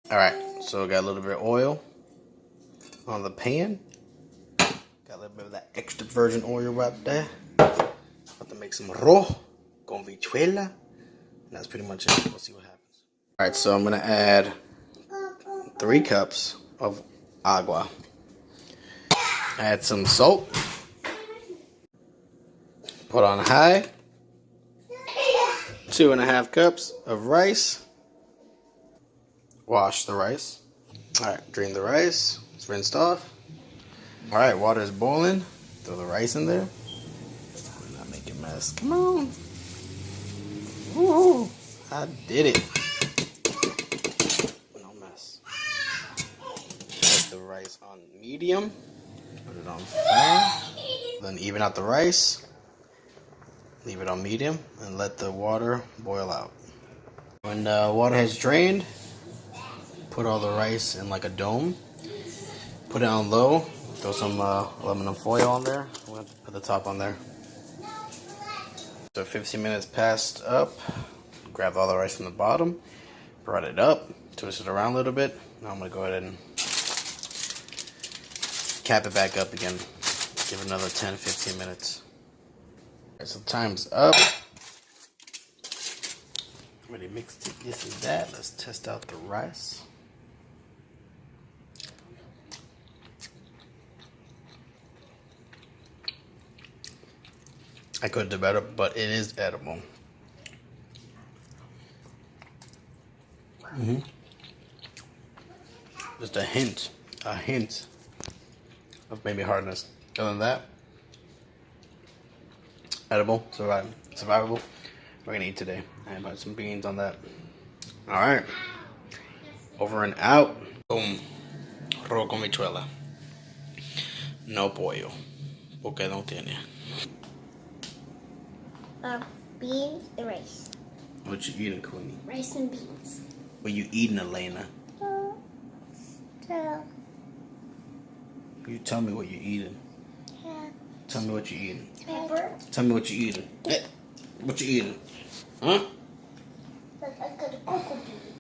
Alright, so I got a little bit of oil on the pan. Got a little bit of that extra virgin oil right there. About to make some arroz con habichuela. And that's pretty much it. We'll see what happens. Alright, so I'm going to add 3 cups of agua. Add some salt. Put on high. 2.5 cups of rice. Wash the rice. Alright, drain the rice. It's rinsed off. Alright, water is boiling. Throw the rice in there. Not make a mess. Come on. Woo! I did it. No mess. Put the rice on medium. Put it on fast. Then even out the rice. Leave it on medium and let the water boil out. When the water has drained, put all the rice in like a dome. Put it on low. Throw some aluminum foil on there. I'm going to put the top on there. So 15 minutes passed up. Grab all the rice from the bottom. Brought it up. Twist it around a little bit. Now I'm going to go ahead and cap it back up again. Give it another 10-15 minutes. Alright, so time's up. Already mixed it, this and that. Let's test out the rice. I could do better, but it is edible. Just a hint of maybe hardness. Other than that, edible, survivable. We're gonna eat today. I have some beans on that. Alright. Over and out. Boom. Arroz con habichuela. No pollo. Porque no tiene. Beans and rice. What you eating, Queenie? Rice and beans. What you eating, Elena? You tell me what you're eating. Tell me what you're eating. Pepper. Tell me what you're eating. What you eating? Huh? I got a cocoa bean.